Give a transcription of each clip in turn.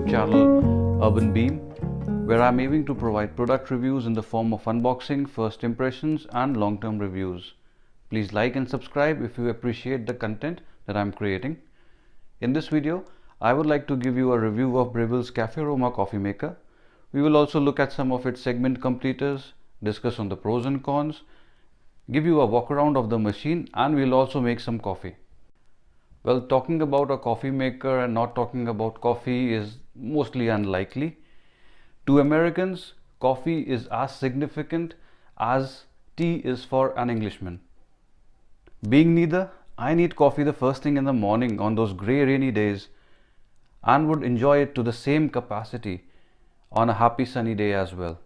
YouTube channel Urban Beam, where I'm aiming to provide product reviews in the form of unboxing, first impressions, and long-term reviews. Please like and subscribe if you appreciate the content that I'm creating. In this video, I would like to give you a review of Breville's Cafe Aroma coffee maker. We will also look at some of its segment completers, discuss on the pros and cons, give you a walk around of the machine, and we'll also make some coffee. Well, talking about a coffee maker and not talking about coffee is mostly unlikely. To Americans, coffee is as significant as tea is for an Englishman. Being neither, I need coffee the first thing in the morning on those grey rainy days and would enjoy it to the same capacity on a happy sunny day as well.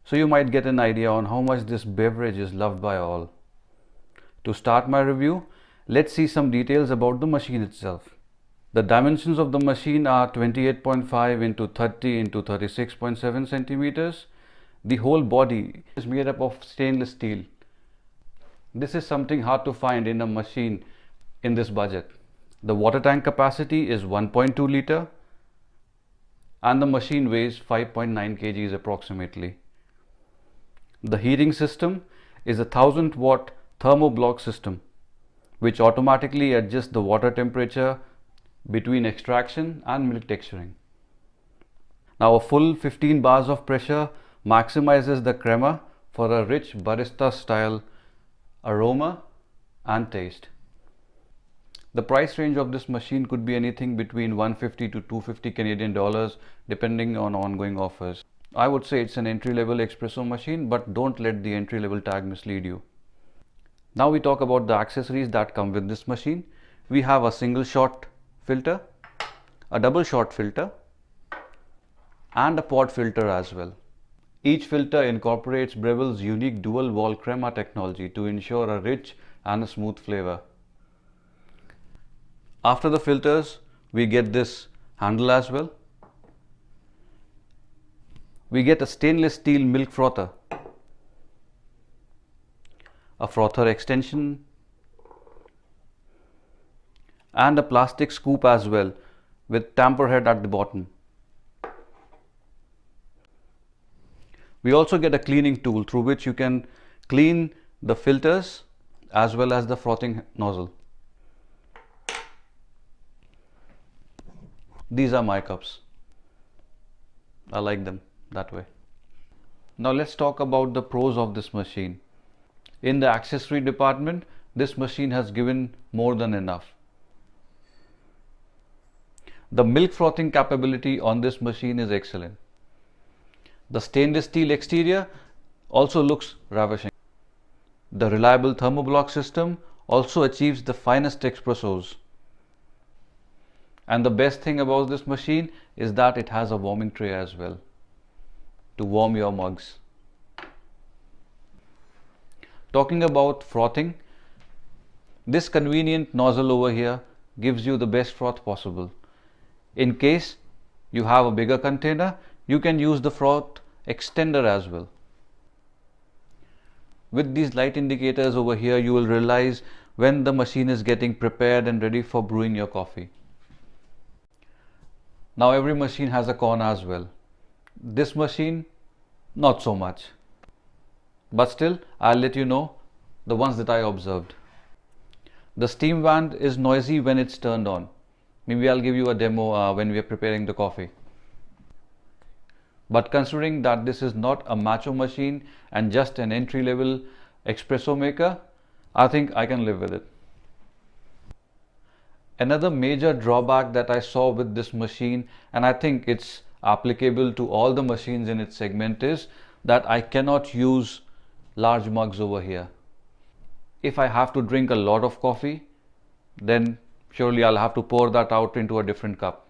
So you might get an idea on how much this beverage is loved by all. To start my review, let's see some details about the machine itself. The dimensions of the machine are 28.5 into 30 into 36.7 centimeters. The whole body is made up of stainless steel. This is something hard to find in a machine in this budget. The water tank capacity is 1.2 liter and the machine weighs 5.9 kgs approximately. The heating system is a 1000 watt thermoblock system, which automatically adjusts the water temperature between extraction and milk texturing. Now, a full 15 bars of pressure maximizes the crema for a rich barista style aroma and taste. The price range of this machine could be anything between 150 to 250 Canadian dollars depending on ongoing offers. I would say it's an entry-level espresso machine, but don't let the entry-level tag mislead you. Now we talk about the accessories that come with this machine. We have a single shot filter, a double shot filter, and a pod filter as well. Each filter incorporates Breville's unique dual wall crema technology to ensure a rich and a smooth flavor. After the filters, we get this handle as well. We get a stainless steel milk frother, a frother extension, and a plastic scoop as well with tamper head at the bottom. We also get a cleaning tool through which you can clean the filters as well as the frothing nozzle. These are my cups. I like them that way. Now let's talk about the pros of this machine. In the accessory department, this machine has given more than enough. The milk frothing capability on this machine is excellent. The stainless steel exterior also looks ravishing. The reliable thermoblock system also achieves the finest espressos. And the best thing about this machine is that it has a warming tray as well to warm your mugs. Talking about frothing, this convenient nozzle over here gives you the best froth possible. In case you have a bigger container, you can use the froth extender as well. With these light indicators over here, you will realize when the machine is getting prepared and ready for brewing your coffee. Now every machine has a con as well. This machine, not so much. But still, I'll let you know the ones that I observed. The steam wand is noisy when it's turned on. Maybe I'll give you a demo when we are preparing the coffee. But considering that this is not a macho machine and just an entry-level espresso maker, I think I can live with it. Another major drawback that I saw with this machine, and I think it's applicable to all the machines in its segment, is that I cannot use large mugs over here. If I have to drink a lot of coffee, then surely I'll have to pour that out into a different cup.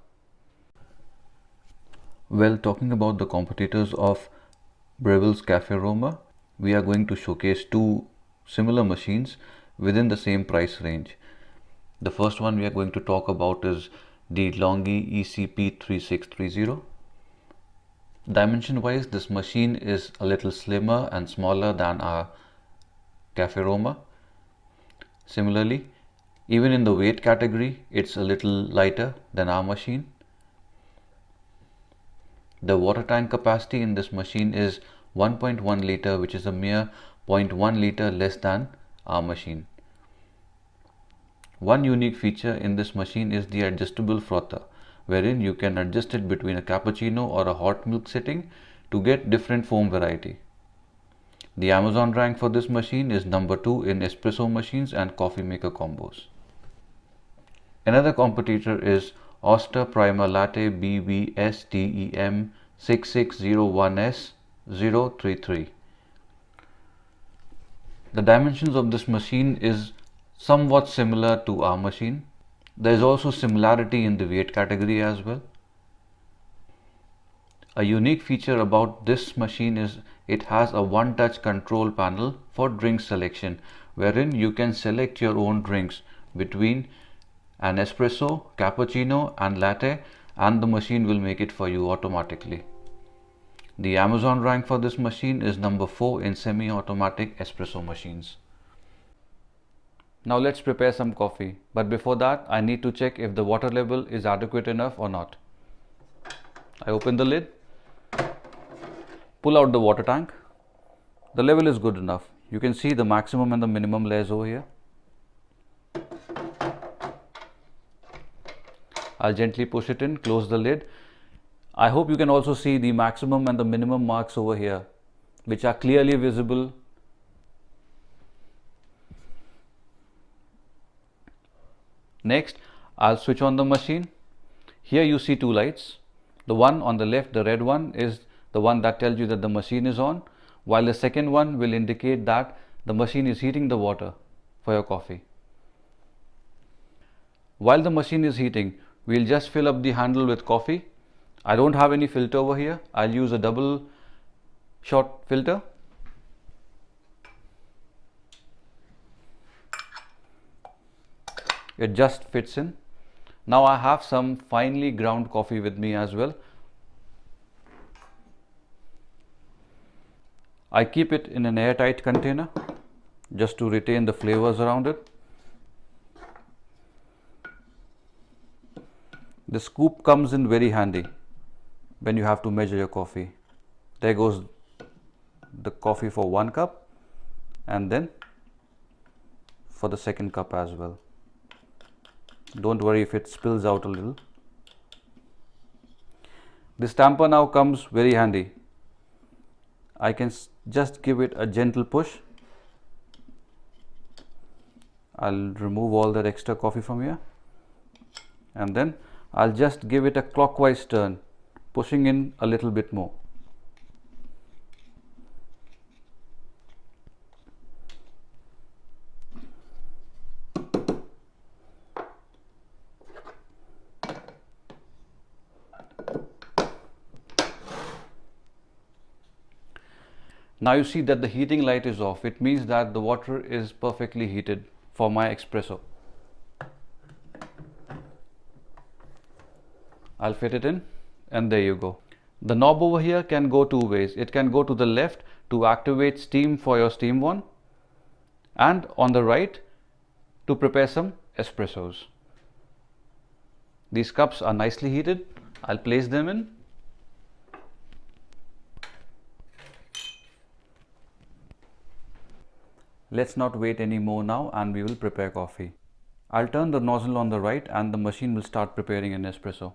Well, talking about the competitors of Breville's Cafe Aroma, we are going to showcase two similar machines within the same price range. The first one we are going to talk about is the Longi ECP3630. Dimension wise, this machine is a little slimmer and smaller than our Cafe Aroma. Similarly, even in the weight category, it's a little lighter than our machine. The water tank capacity in this machine is 1.1 liter, which is a mere 0.1 liter less than our machine. One unique feature in this machine is the adjustable frother, wherein you can adjust it between a cappuccino or a hot milk setting to get different foam variety. The Amazon rank for this machine is number 2 in espresso machines and coffee maker combos. Another competitor is Oster Prima Latte BBSTEM 6601S033. The dimensions of this machine is somewhat similar to our machine. There is also similarity in the weight category as well. A unique feature about this machine is it has a one-touch control panel for drink selection, wherein you can select your own drinks between an espresso, cappuccino and latte, and the machine will make it for you automatically. The Amazon rank for this machine is number 4 in semi-automatic espresso machines. Now let's prepare some coffee, but before that I need to check if the water level is adequate enough or not. I open the lid, pull out the water tank. The level is good enough. You can see the maximum and the minimum layers over here. I'll gently push it in, close the lid. I hope you can also see the maximum and the minimum marks over here, which are clearly visible. Next, I'll switch on the machine. Here you see two lights. The one on the left, the red one, is the one that tells you that the machine is on, while the second one will indicate that the machine is heating the water for your coffee. While the machine is heating, we'll just fill up the handle with coffee. I don't have any filter over here. I'll use a double shot filter. It just fits in. Now I have some finely ground coffee with me as well. I keep it in an airtight container just to retain the flavors around it. The scoop comes in very handy when you have to measure your coffee. There goes the coffee for 1 cup and then for the second cup as well. Don't worry if it spills out a little. This tamper now comes very handy. I can just give it a gentle push. I'll remove all that extra coffee from here, and then I'll just give it a clockwise turn, pushing in a little bit more. Now you see that the heating light is off. It means that the water is perfectly heated for my espresso. I'll fit it in, and there you go. The knob over here can go two ways. It can go to the left to activate steam for your steam one, and on the right to prepare some espressos. These cups are nicely heated. I'll place them in. Let's not wait any more now, and we will prepare coffee. I'll turn the nozzle on the right and the machine will start preparing an espresso.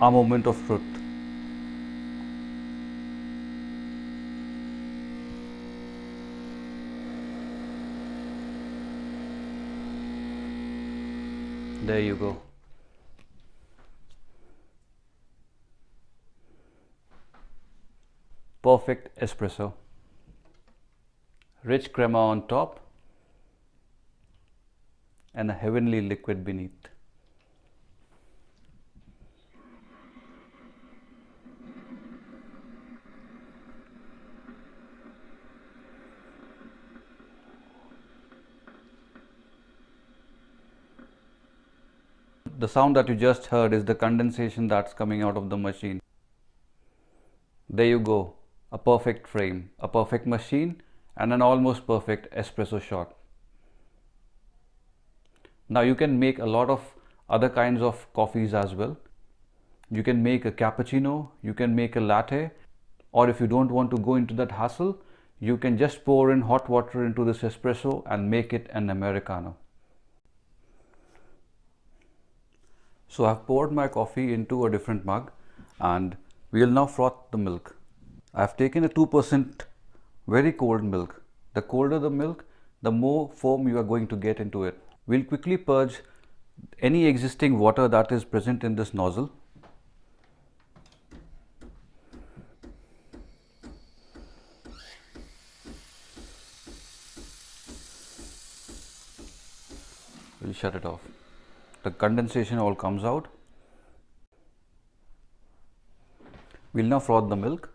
A moment of truth. There you go. Perfect espresso. Rich crema on top and a heavenly liquid beneath. The sound that you just heard is the condensation that's coming out of the machine. There you go, a perfect frame, a perfect machine, and an almost perfect espresso shot. Now you can make a lot of other kinds of coffees as well. You can make a cappuccino, you can make a latte, or if you don't want to go into that hassle, you can just pour in hot water into this espresso and make it an Americano. So I've poured my coffee into a different mug and we'll now froth the milk. I've taken a 2% very cold milk. The colder the milk, the more foam you are going to get into it. We'll quickly purge any existing water that is present in this nozzle. We'll shut it off. The condensation all comes out. We'll now froth the milk.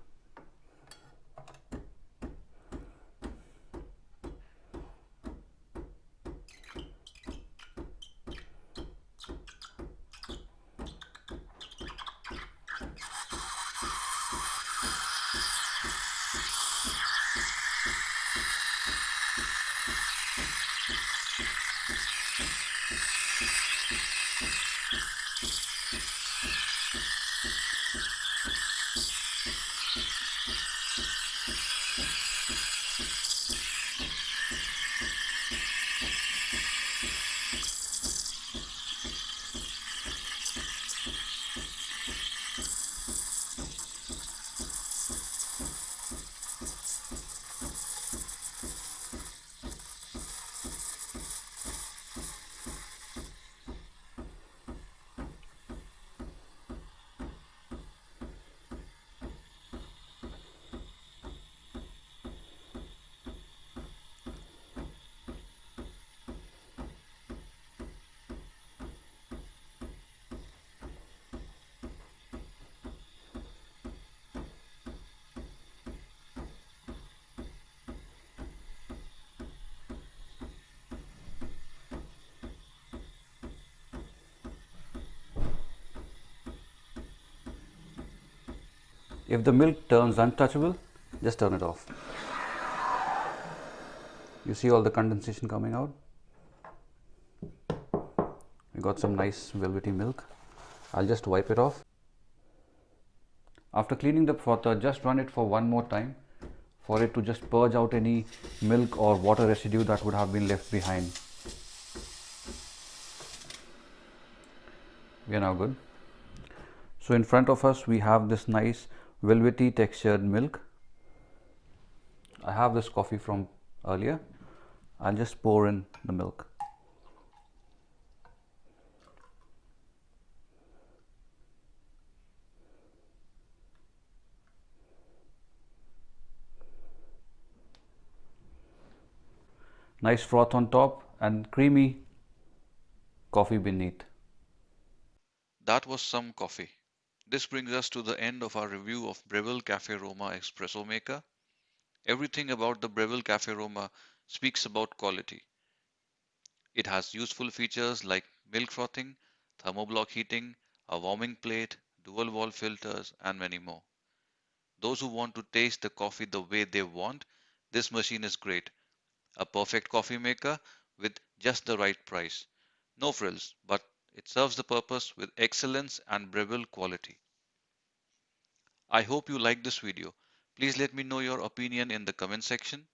If the milk turns untouchable, just turn it off. You see all the condensation coming out? We got some nice velvety milk. I'll just wipe it off. After cleaning the frother, just run it for one more time for it to just purge out any milk or water residue that would have been left behind. We are now good. So in front of us we have this nice velvety textured milk. I have this coffee from earlier. I'll just pour in the milk. Nice froth on top and creamy coffee beneath. That was some coffee. This brings us to the end of our review of Breville Cafe Roma Espresso Maker. Everything about the Breville Cafe Roma speaks about quality. It has useful features like milk frothing, thermoblock heating, a warming plate, dual wall filters, and many more. Those who want to taste the coffee the way they want, this machine is great. A perfect coffee maker with just the right price. No frills, but it serves the purpose with excellence and Breville quality. I hope you liked this video. Please let me know your opinion in the comment section.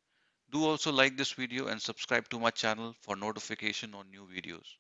Do also like this video and subscribe to my channel for notification on new videos.